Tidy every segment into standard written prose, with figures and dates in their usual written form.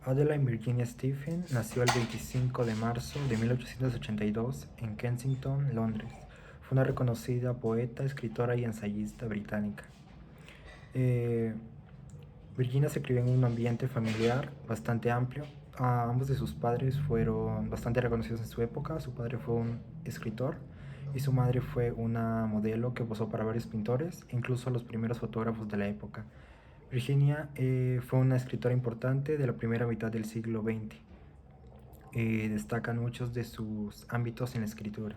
Adeline Virginia Stephen nació el 25 de marzo de 1882 en Kensington, Londres. Fue una reconocida poeta, escritora y ensayista británica. Eh, Virginia se crió en un ambiente familiar bastante amplio. Ambos de sus padres fueron bastante reconocidos en su época. Su padre fue un escritor y su madre fue una modelo que posó para varios pintores, incluso los primeros fotógrafos de la época. Virginia fue una escritora importante de la primera mitad del siglo XX. Destacan muchos de sus ámbitos en la escritura,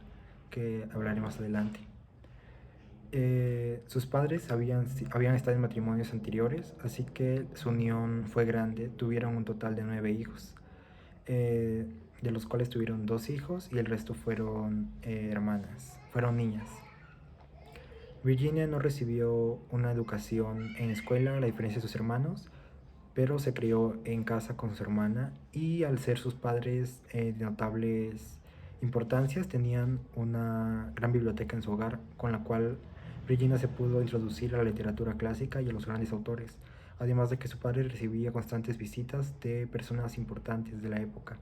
que hablaré más adelante. Sus padres habían estado en matrimonios anteriores, así que su unión fue grande. Tuvieron un total de 9 hijos, de los cuales tuvieron 2 hijos y el resto fueron fueron niñas. Virginia no recibió una educación en escuela, a la diferencia de sus hermanos, pero se crió en casa con su hermana y al ser sus padres de notables importancias tenían una gran biblioteca en su hogar con la cual Virginia se pudo introducir a la literatura clásica y a los grandes autores, además de que su padre recibía constantes visitas de personas importantes de la época.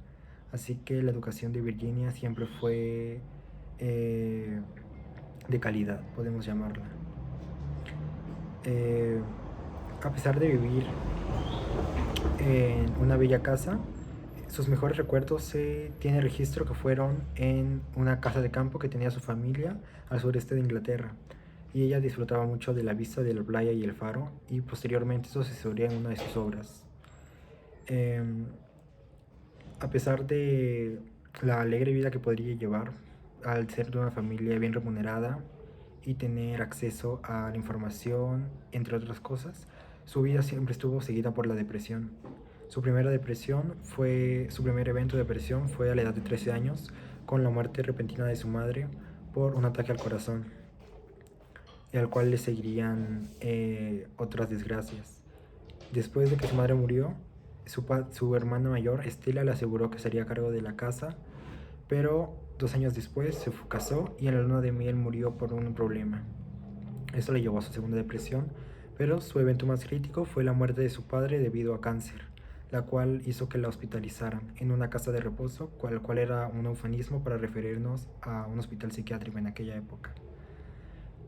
Así que la educación de Virginia siempre fue de calidad, podemos llamarla. Eh, a pesar de vivir en una bella casa, sus mejores recuerdos se tiene registro que fueron en una casa de campo que tenía su familia al sureste de Inglaterra. Y ella disfrutaba mucho de la vista de la playa y el faro, y posteriormente eso se sucedería en una de sus obras. Eh, a pesar de la alegre vida que podría llevar al ser de una familia bien remunerada y tener acceso a la información, entre otras cosas, su vida siempre estuvo seguida por la depresión. Su primer evento de depresión fue a la edad de 13 años, con la muerte repentina de su madre por un ataque al corazón, y al cual le seguirían otras desgracias. Después de que su madre murió, su hermana mayor, Estela, le aseguró que sería a cargo de la casa, pero 2 años después se casó y en la luna de miel murió por un problema. Esto le llevó a su segunda depresión, pero su evento más crítico fue la muerte de su padre debido a cáncer, la cual hizo que la hospitalizaran en una casa de reposo, cual era un eufemismo para referirnos a un hospital psiquiátrico en aquella época.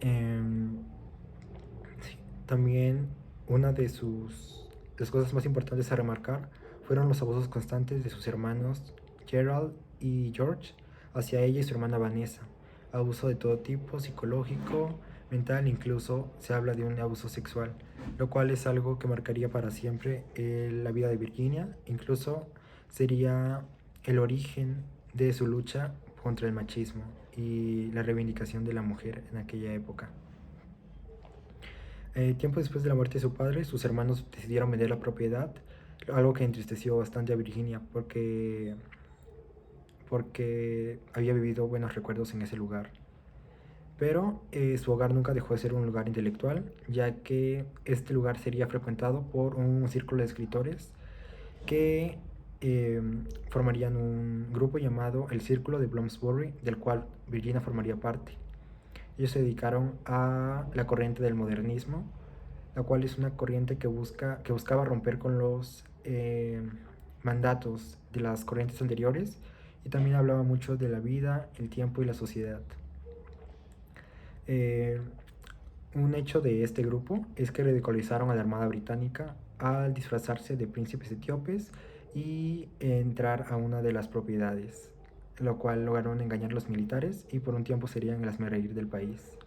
Sí, también una de las cosas más importantes a remarcar fueron los abusos constantes de sus hermanos Gerald y George hacia ella y su hermana Vanessa. Abuso de todo tipo, psicológico, mental, incluso se habla de un abuso sexual, lo cual es algo que marcaría para siempre la vida de Virginia. Incluso sería el origen de su lucha contra el machismo y la reivindicación de la mujer en aquella época. Tiempo después de la muerte de su padre, sus hermanos decidieron vender la propiedad, algo que entristeció bastante a Virginia porque había vivido buenos recuerdos en ese lugar. Pero su hogar nunca dejó de ser un lugar intelectual, ya que este lugar sería frecuentado por un círculo de escritores que formarían un grupo llamado el Círculo de Bloomsbury, del cual Virginia formaría parte. Ellos se dedicaron a la corriente del modernismo, la cual es una corriente que buscaba romper con los mandatos de las corrientes anteriores, y también hablaba mucho de la vida, el tiempo y la sociedad. Eh, un hecho de este grupo es que ridiculizaron a la Armada Británica al disfrazarse de príncipes etíopes y entrar a una de las propiedades, lo cual lograron engañar a los militares y por un tiempo serían el hazmerreír del país.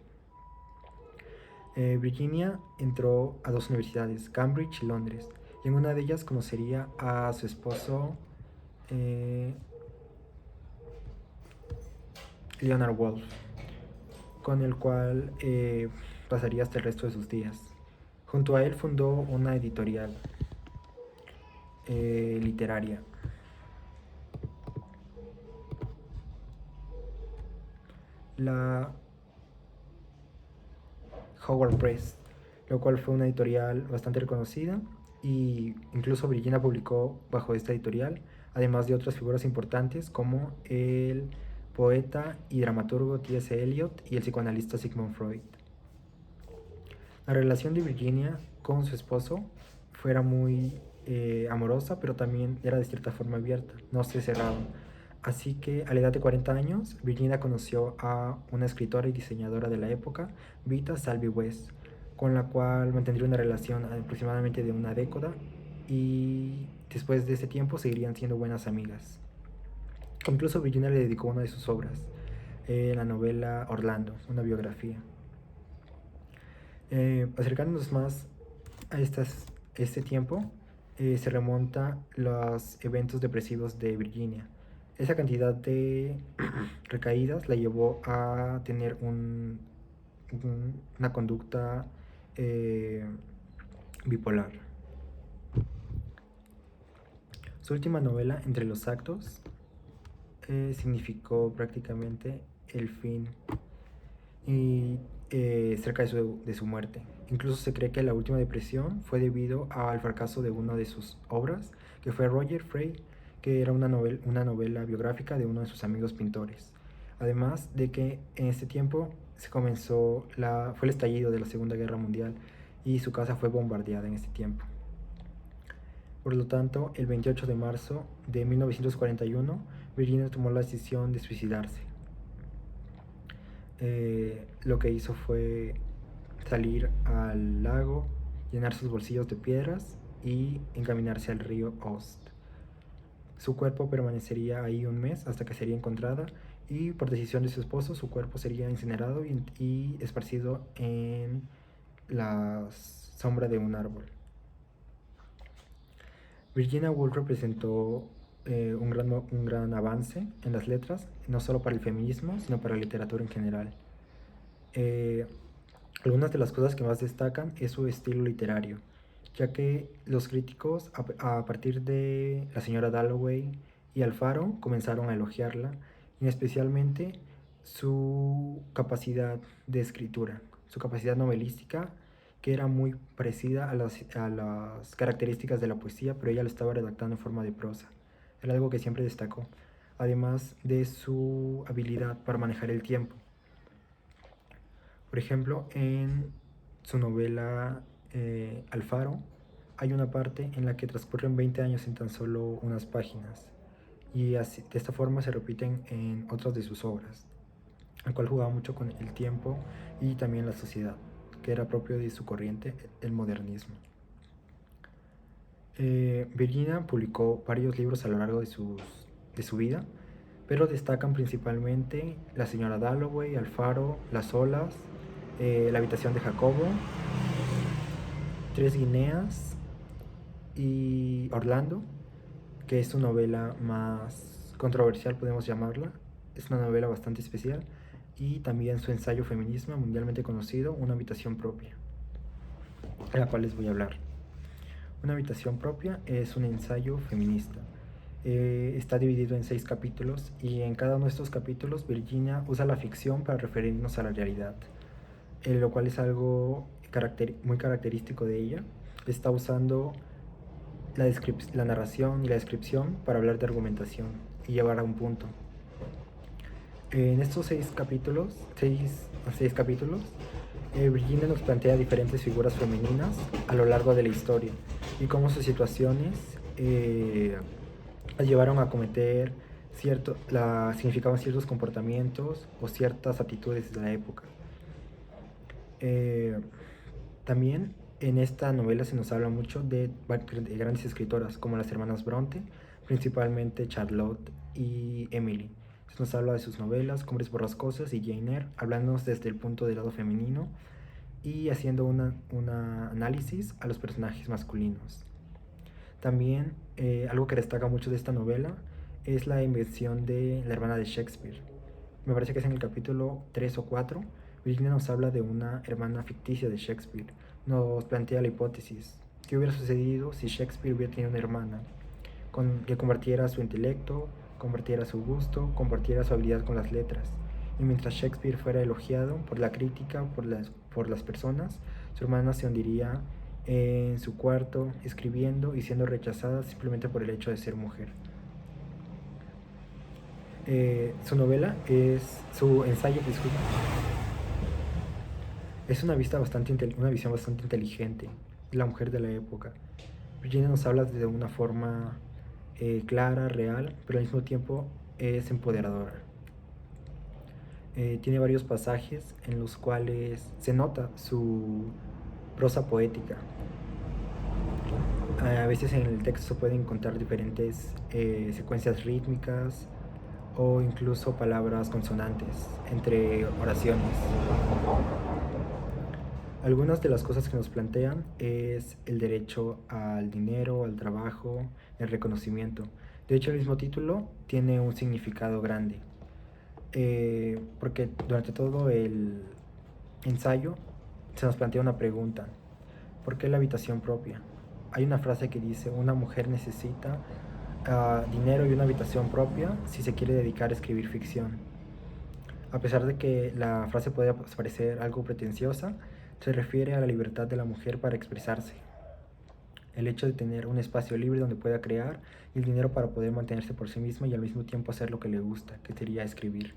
Virginia entró a 2 universidades, Cambridge y Londres, y en una de ellas conocería a su esposo Leonard Woolf, con el cual pasaría hasta el resto de sus días. Junto a él fundó una editorial literaria, la Howard Press, lo cual fue una editorial bastante reconocida, y incluso Virginia publicó bajo esta editorial, además de otras figuras importantes como el poeta y dramaturgo T.S. Eliot y el psicoanalista Sigmund Freud. La relación de Virginia con su esposo fuera muy amorosa, pero también era de cierta forma abierta, no se cerraban. Así que a la edad de 40 años, Virginia conoció a una escritora y diseñadora de la época, Vita Salvi West, con la cual mantendría una relación aproximadamente de una década y después de ese tiempo seguirían siendo buenas amigas. Incluso Virginia le dedicó una de sus obras, la novela Orlando, una biografía. Acercándonos más a este tiempo, se remonta los eventos depresivos de Virginia. Esa cantidad de recaídas la llevó a tener una conducta eh, bipolar. Su última novela, Entre los actos, significó prácticamente el fin y cerca de su muerte. Incluso se cree que la última depresión fue debido al fracaso de una de sus obras, que fue Roger Frey, que era una novela biográfica de uno de sus amigos pintores. Además de que en este tiempo fue el estallido de la Segunda Guerra Mundial y su casa fue bombardeada en este tiempo. Por lo tanto, el 28 de marzo de 1941, Virginia tomó la decisión de suicidarse. Lo que hizo fue salir al lago, llenar sus bolsillos de piedras y encaminarse al río Ost. Su cuerpo permanecería ahí un mes hasta que sería encontrada y por decisión de su esposo su cuerpo sería incinerado y esparcido en la sombra de un árbol. Virginia Woolf representó un gran avance en las letras, no solo para el feminismo, sino para la literatura en general. Algunas de las cosas que más destacan es su estilo literario, ya que los críticos, a partir de la señora Dalloway y Alfaro, comenzaron a elogiarla, y especialmente su capacidad de escritura, su capacidad novelística, que era muy parecida a las características de la poesía, pero ella lo estaba redactando en forma de prosa. Era algo que siempre destacó, además de su habilidad para manejar el tiempo. Por ejemplo, en su novela Alfaro, hay una parte en la que transcurren 20 años en tan solo unas páginas, y así, de esta forma se repiten en otras de sus obras, el cual jugaba mucho con el tiempo y también la sociedad, que era propio de su corriente, el modernismo. Virginia publicó varios libros a lo largo de su vida, pero destacan principalmente La señora Dalloway, Alfaro, Las olas, La habitación de Jacobo, Tres guineas y Orlando, que es su novela más controversial, podemos llamarla. Es una novela bastante especial. Y también su ensayo feminismo mundialmente conocido, Una habitación propia, de la cual les voy a hablar. Una habitación propia es un ensayo feminista. Está dividido en 6 capítulos y en cada uno de estos capítulos Virginia usa la ficción para referirnos a la realidad, lo cual es algo muy característico de ella. Está usando la narración y la descripción para hablar de argumentación y llevar a un punto. En estos 6 capítulos, Virginia nos plantea diferentes figuras femeninas a lo largo de la historia y cómo sus situaciones las llevaron a cometer significaban ciertos comportamientos o ciertas actitudes de la época. También en esta novela se nos habla mucho de grandes escritoras como las hermanas Bronte, principalmente Charlotte y Emily. Se nos habla de sus novelas, Cumbres borrascosas y Jane Eyre, hablándonos desde el punto del lado femenino y haciendo un análisis a los personajes masculinos. También algo que destaca mucho de esta novela es la invención de la hermana de Shakespeare. Me parece que es en el capítulo 3 o 4. Virginia nos habla de una hermana ficticia de Shakespeare. Nos plantea la hipótesis: ¿qué hubiera sucedido si Shakespeare hubiera tenido una hermana que compartiera su intelecto, compartiera su gusto, compartiera su habilidad con las letras? Y mientras Shakespeare fuera elogiado por la crítica, por las personas, su hermana se hundiría en su cuarto escribiendo y siendo rechazada simplemente por el hecho de ser mujer. Su novela su ensayo, disculpa, es una visión bastante inteligente de la mujer de la época. Virginia nos habla de una forma clara, real, pero al mismo tiempo es empoderadora. Tiene varios pasajes en los cuales se nota su prosa poética. A veces en el texto se pueden encontrar diferentes secuencias rítmicas o incluso palabras consonantes entre oraciones. Algunas de las cosas que nos plantean es el derecho al dinero, al trabajo, el reconocimiento. De hecho, el mismo título tiene un significado grande, porque durante todo el ensayo se nos plantea una pregunta: ¿por qué la habitación propia? Hay una frase que dice: una mujer necesita dinero y una habitación propia si se quiere dedicar a escribir ficción. A pesar de que la frase puede parecer algo pretenciosa, se refiere a la libertad de la mujer para expresarse. El hecho de tener un espacio libre donde pueda crear y el dinero para poder mantenerse por sí misma y al mismo tiempo hacer lo que le gusta, que sería escribir.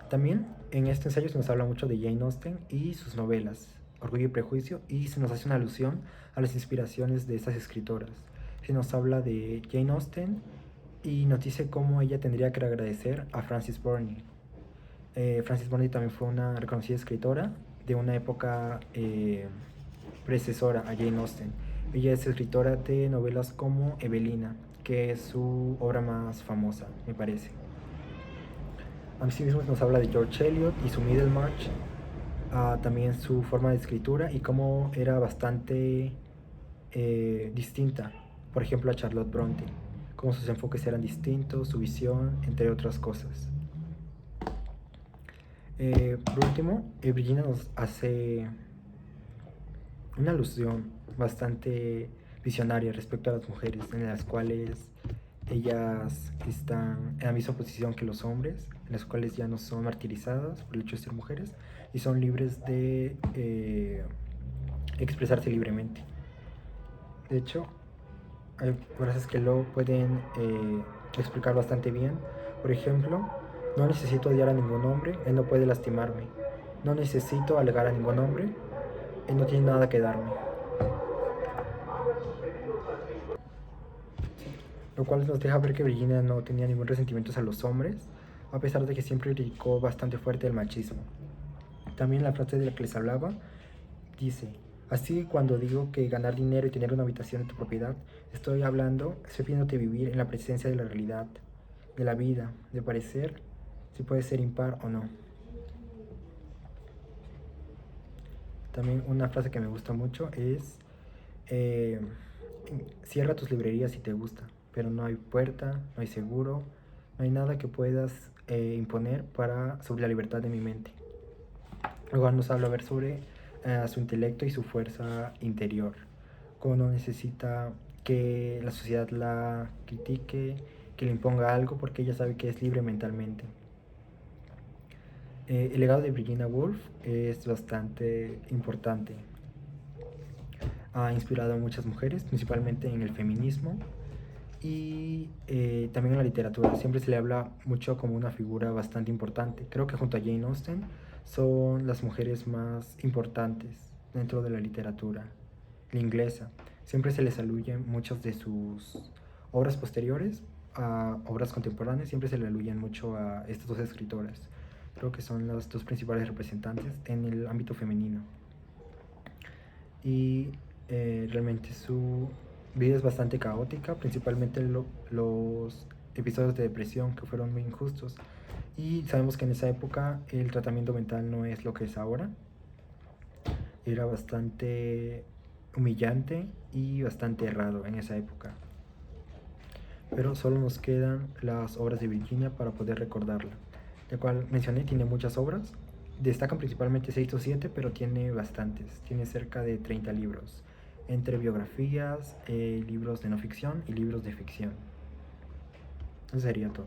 También en este ensayo se nos habla mucho de Jane Austen y sus novelas, Orgullo y Prejuicio, y se nos hace una alusión a las inspiraciones de estas escritoras. Se nos habla de Jane Austen y nos dice cómo ella tendría que agradecer a Frances Burney. Frances Burney también fue una reconocida escritora de una época predecesora a Jane Austen. Ella es escritora de novelas como Evelina, que es su obra más famosa, me parece. Asimismo nos habla de George Eliot y su Middlemarch, también su forma de escritura y cómo era bastante distinta, por ejemplo, a Charlotte Bronte, cómo sus enfoques eran distintos, su visión, entre otras cosas. Por último, Virginia nos hace una alusión bastante visionaria respecto a las mujeres, en las cuales ellas están en la misma posición que los hombres, en las cuales ya no son martirizadas por el hecho de ser mujeres y son libres de expresarse libremente. De hecho, hay frases que lo pueden explicar bastante bien. Por ejemplo: no necesito odiar a ningún hombre, él no puede lastimarme. No necesito alegar a ningún hombre, él no tiene nada que darme. Lo cual nos deja ver que Virginia no tenía ningún resentimiento hacia los hombres, a pesar de que siempre criticó bastante fuerte el machismo. También la frase de la que les hablaba dice: así cuando digo que ganar dinero y tener una habitación en tu propiedad, estoy pidiéndote vivir en la presencia de la realidad, de la vida, de parecer si puede ser impar o no. También una frase que me gusta mucho es: cierra tus librerías si te gusta, pero no hay puerta, no hay seguro, no hay nada que puedas imponer sobre la libertad de mi mente. Luego nos habla a ver sobre su intelecto y su fuerza interior, cómo no necesita que la sociedad la critique, que le imponga algo, porque ella sabe que es libre mentalmente. El legado de Virginia Woolf es bastante importante. Ha inspirado a muchas mujeres, principalmente en el feminismo y también en la literatura. Siempre se le habla mucho como una figura bastante importante. Creo que junto a Jane Austen son las mujeres más importantes dentro de la literatura, la inglesa. Siempre se les aluyen muchas de sus obras posteriores a obras contemporáneas, siempre se le aluyen mucho a estas dos escritoras. Creo que son las dos principales representantes en el ámbito femenino. Y realmente su vida es bastante caótica, principalmente los episodios de depresión, que fueron muy injustos. Y sabemos que en esa época el tratamiento mental no es lo que es ahora. Era bastante humillante y bastante errado en esa época. Pero solo nos quedan las obras de Virginia para poder recordarla. La cual mencioné, tiene muchas obras. Destacan principalmente 6 o 7, pero tiene bastantes. Tiene cerca de 30 libros, entre biografías, libros de no ficción y libros de ficción. Eso sería todo.